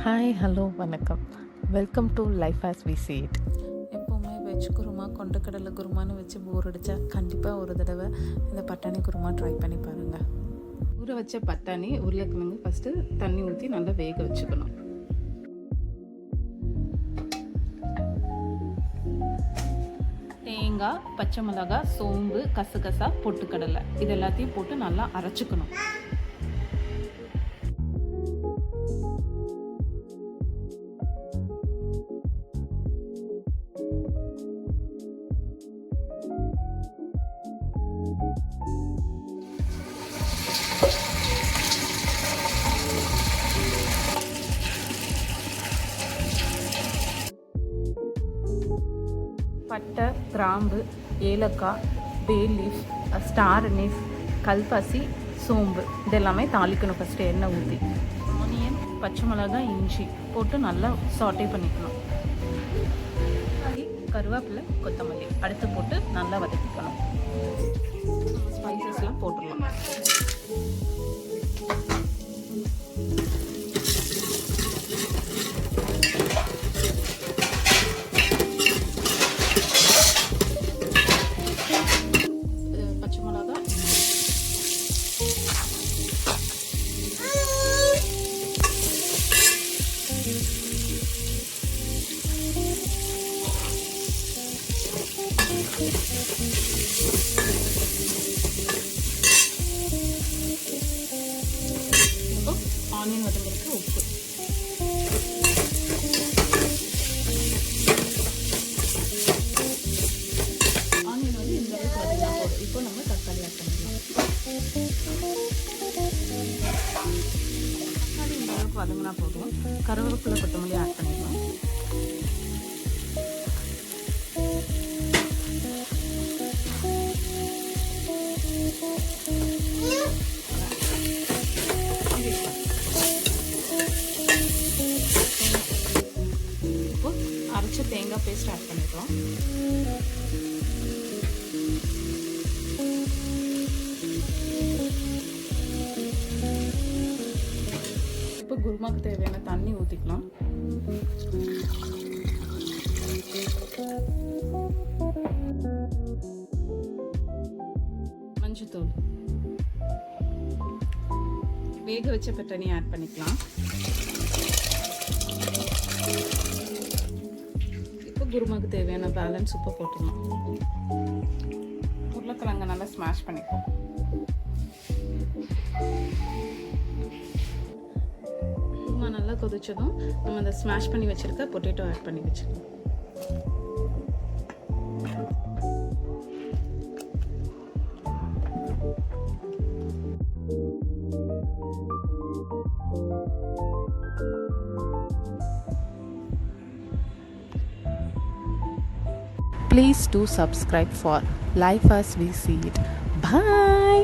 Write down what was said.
Hi, hello, வணக்கம். Welcome to life as we see it. எப்போவுமே veg kurma, கொண்டக்கடலை குருமான்னு வச்சு போர் அடித்தா கண்டிப்பாக ஒரு தடவை இந்த பட்டாணி குருமா ட்ரை பண்ணி பாருங்கள். ஊற வச்ச பட்டாணி, உருளைக்கிழங்கு ஃபஸ்ட்டு தண்ணி ஊற்றி நல்லா வேக வச்சுக்கணும். தேங்காய், பச்சை மிளகாய், சோம்பு, கசகசா, பொட்டுக்கடலை இது எல்லாத்தையும் போட்டு நல்லா அரைச்சிக்கணும். பட்டை, கிராம்பு, ஏலக்காய், பே லீஃப், ஸ்டார் அனீஸ், கல்பாசி, சோம்பு இதெல்லாமே தாளிக்கணும். ஃபஸ்ட்டு எண்ணெய் ஊற்றி ஆனியன், பச்சை மிளகாய், இஞ்சி போட்டு நல்லா சாட்டே பண்ணிக்கணும். கருவேப்பிலை, கொத்தமல்லி அடுத்து போட்டு நல்லா வதக்கிக்கணும். ஸ்பைசஸ்லாம் போட்டுடலாம். ஆனியன் வதங்கிறதுக்கு உப்பு, ஆனியன் வந்து இந்த அளவுக்கு வதங்கினா போதும். இப்போ நம்ம தக்காளி ஆட் பண்ணிக்கலாம். தக்காளி இந்த அளவுக்கு வதங்கினா போதும். கருவேப்பிலை, கொத்தமல்லி ஆட் பண்ணிக்கலாம். அரைச்ச தேங்காய் பேஸ்ட் ஆட் பண்ணிடுறோம். இப்போ குருமாக்கு தேவையான தண்ணி ஊற்றிக்கலாம். மஞ்சத்தூள், வேக வச்ச பட்டாணி ஆட் பண்ணிக்கலாம். குருமாக்கு தேவையான பேலன்ஸ் உப்பு போட்டுக்கலாம். உருளைக்கிழங்கு நல்லா ஸ்மாஷ் பண்ணிப்போம். குருமா நல்லா கொதிச்சதும் நம்ம அந்த ஸ்மாஷ் பண்ணி வச்சிருக்க பொட்டேட்டோ ஆட் பண்ணி வச்சுக்கலாம். Please do subscribe for Life as We See It. Bye.